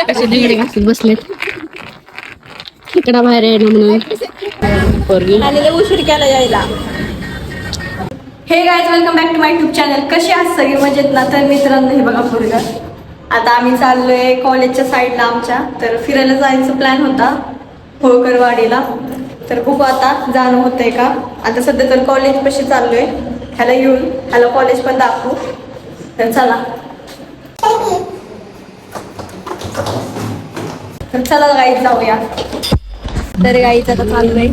कसे दगडे घासून बसलेत इकडं बाहेर आहे ना म्हणून उशीर केला यायला. Hey guys, welcome back to my YouTube channel. कशी आहात सगळी मजेत ना? तर मित्रांनो, हे बघा पोरगा. आता आम्ही चाललोय कॉलेजच्या साईडला आमच्या. तर फिरायला जायचा प्लॅन होता होळकरवाडीला. तर बघू आता जाणं होतंय का. आता सध्या तर कॉलेज पाशी चाललोय. ह्याला येऊन ह्याला कॉलेज पण दाखवू. तर चला गाईज जाऊया. तर गाईच आता चाललोय.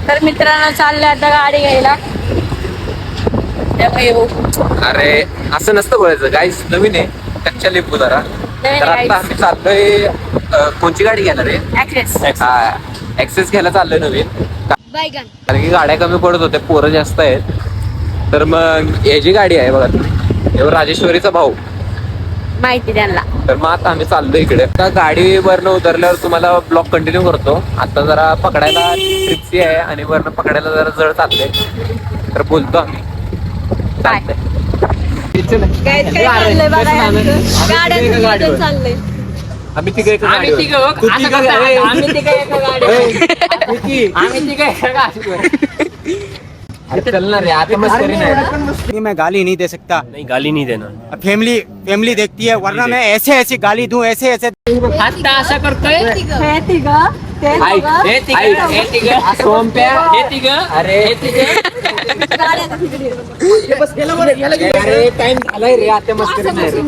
तर मित्रांनो चालले आता गाडी घ्यायला. अरे असं नसतं बोलायचं. गाईस नवीन आहे कच्च्या लिंबू जरा. तर आता आम्ही चाललोय कोणची गाडी घेणार आहे? ऍक्सेस घ्यायला चाललोय नवीन. कारण की गाड्या कमी पडत होत्या, पोरं जास्त आहेत. तर मग याची गाडी आहे बघा तुम्ही, राजेश्वरीचा भाऊ माहिती त्यांना. तर मग आता आम्ही चाललोय इकडे. आता गाडीवरनं उतरल्यावर तुम्हाला ब्लॉग कंटिन्यू करतो. आता जरा पकडायला ट्रिप्सी आहे आणि वरनं पकडायला जरा जड चाललंय. तर बोलतो आम्ही चालतंय. आम्ही तिघे चलना रे. आता मस्करी नाही. मैं गाली नहीं दे सकता. नहीं, गाली नहीं देना. फैमिली देखती है, वरना मैं ऐसे ऐसे गाली दूं, ऐसे ऐसे. आता अशा करतोय. टाइम झालाय रे. आता मस्करी नाही रे.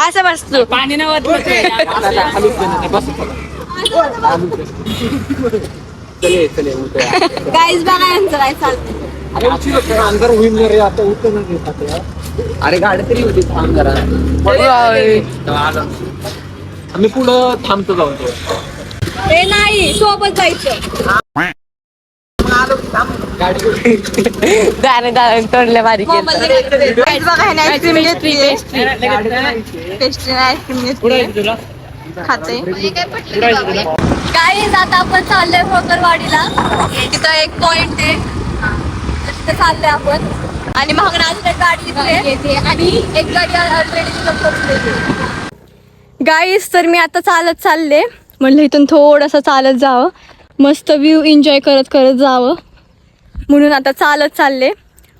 असं बसतो पाणी नव्हत. चले गाईज बघा यांचं काय चालतंय. अंदर होईल रे. आता उतर. अरे गाडी तरी होती. थांब जरा. आम्ही पुढं थांबतो जाऊन. हे नाही सोबत जायचं. दाणे तोडले बारीक. गाईज आता आपण चाललोय होळकरवाडीला. तिथं एक पॉइंट आहे, तिथं चाललोय आपण. आणि मागणं अजून एक गाडी येते आणि एक गाडी ऑलरेडी तिथं पोहोचलेली. गाईज तर मी आता चालत चालले. म्हणलं इथून थोडंसं चालत जावं, मस्त व्ह्यू एन्जॉय करत करत जावं म्हणून आता चालत चालले.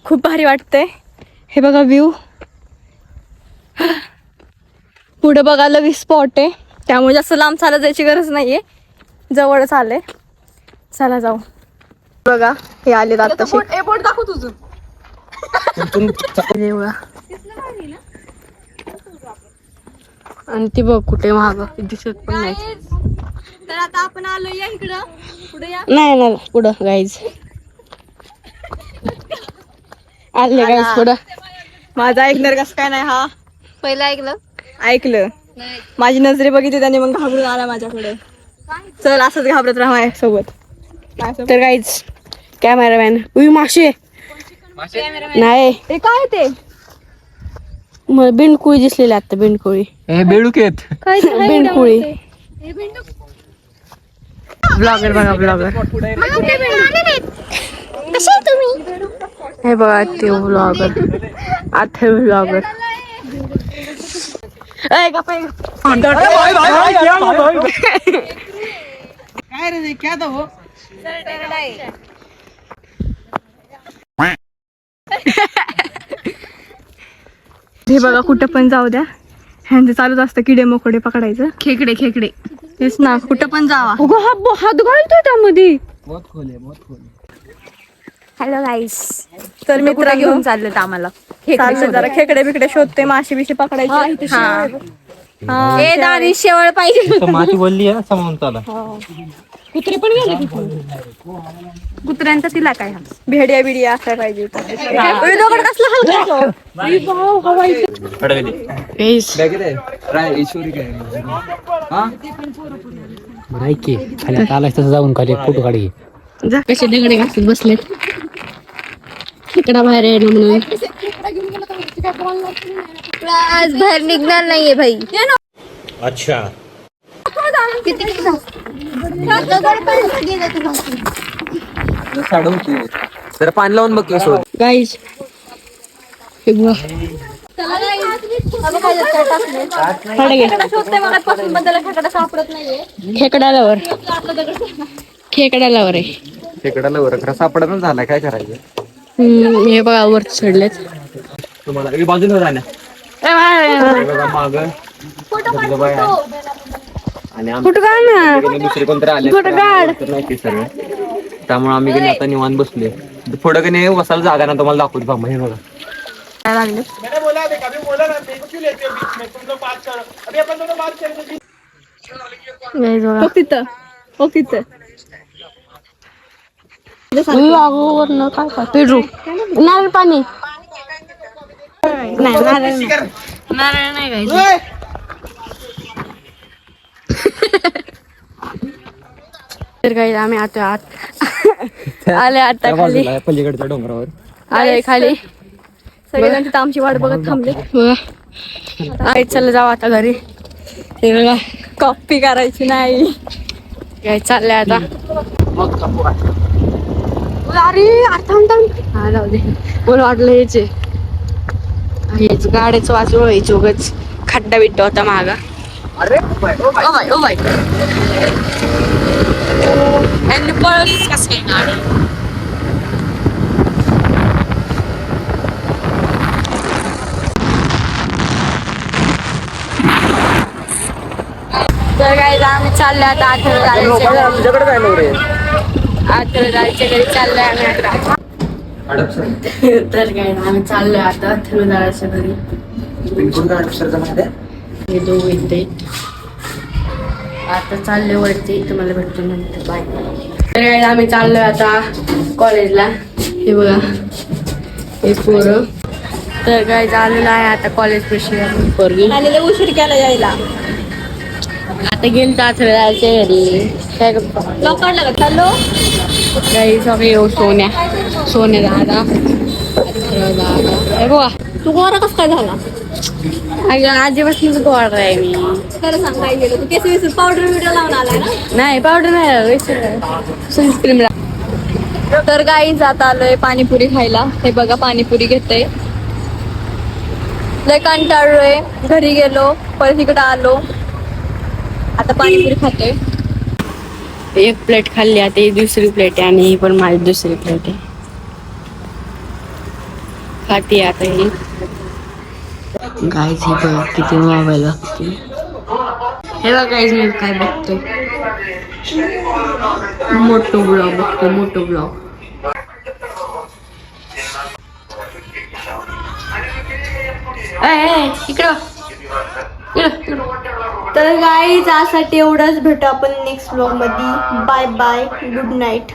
खूप भारी वाटतंय. हे बघा व्ह्यू. पुढं बघा लगेच स्पॉट आहे, त्यामुळे जास्त लांब चालत जायची गरज नाहीये, जवळच आले. चला जाऊ. बघा हे आले आत्ताशी. बोट दाखव तुझं. आणि ती बघ कुठे महाग दिसत पण नाही. तर आता आपण आलो या इकडं. पुढे या. नाही पुढं गाईज आले. गाईज पुढं. माझा ऐकणार कसं काय नाही. हा पहिला ऐकलं. माझी नजरे बघितली त्याने, मग घाबरून आला माझ्याकडे. चल असंच घाबरत राहा माझ्यासोबत. तर गाईज कॅमेरामॅन. मासे नाही. ते काय ते बिंडकुळी दिसलेली आता. बिंडकुळी बेडूकेत काय? बिंडकुळी. ब्लॉगर बघा ब्लॉगर. हे बघा ते ब्लॉगर. आता ब्लॉगर. क्या था वो? हे बघा कुठं पण जाऊ द्या, ह्यांचं चालूच असतं किडे मोकडे पकडायचं. खेकडे तेच ना. कुठं पण जावा. हात घालतोय त्यामध्ये. हॅलो गाईस. तर मित्र घेऊन चाललेत आम्हाला. जरा खेकडे बिकडे शोधते, मासे बिशे पकडायचे. दाणी शेवळ पाहिजे. माती बोलली आहे समोर चाला. कुत्रे पण गेले. कुत्र्यांचा तिला काय भेडिया बिडिया असं पाहिजे. कसला जाऊन खाली फोटो काढ. कसे दगडे घासून बसलेत इकडं बाहेर आहे ना म्हणून. आज बाहेर निघणार नाहीये भाई. अच्छा. किती साडू होती जरा पाणी लावून बघ केस होत गाईज हे बघा खेकडालावर खेकडालावर आहे खेकडाला वर खरा सापडा झाला काय करायचं हे बघा वर चढलेत तुम्हाला बाजूला राहण्या माग आणि कुठं काय ना दुसरे कोणतरी आले नाही सर्व त्यामुळे आम्ही कधी आता निवांत बसले पुढं कधी बसायला जागा ना तुम्हाला दाखवतो बाबा हे बघा काय लागले पेरू नारळ पाणी नाही नारळ नाही गायचं तर काही आम्ही आता आले आता खाली पलीकडच्या डोंगरावर आले खाली सगळेजण तिथं आमची वाट बघत थांबले बघा चला जाऊ आता घरी ते बघा कॉपी करायची नाही काय चाललंय आता अरे हा जाऊ दे मला वाटलं हेच गाड्याचं वाचवळ यायची उगाच खड्डा बिड्डा होता मागा अरे ओ बाय आणि पळलीच कस काय गाडी तर काय आम्ही चाललोय आता तुझ्याकडे काय नव्हते जायच्या घरी चाललोय आम्ही आता तर काय आम्ही चाललोय आता थरुदाराच्या घरी हे दोघं इथे आता चाललोय वरती तुम्हाला भेटतो नंतर बाय तर काय आम्ही चाललोय आता कॉलेजला हे बघा हे पोरं तर काय झालेलं आहे आता कॉलेज पेशी आणि उशीर केला यायला आता गेल तर जायच्या घरी काय लोकांना चाललो काही सगळे येऊ सोन्या दादा बघा तू गोरा कस काय झाला आजीपासून गोरा आहे मी खरं सांग काय गेलं तू केस विसरून पावडर बिवडर लावून आलाय ना नाही पावडर नाही सनस्क्रीम तर काही जात आलोय पाणीपुरी खायला हे बघा पाणीपुरी घेते लय कंटाळलोय घरी गेलो परत इकडे आलो आता पाणीपुरी खातोय एक प्लेट खाल्ली आता ही दुसरी प्लेट आहे आणि ही पण माझी दुसरी प्लेट आहे खाते आता ही गाईज हे बघा किती मोबाईल लागते हे बघा गाईज मी काय बघतोय मोठो ब्लॉग बघतो मोठो ब्लॉग इकडं तर गाईज यासाठी एवढंच भेटू आपण नेक्स्ट ब्लॉग मध्ये बाय बाय गुड नाईट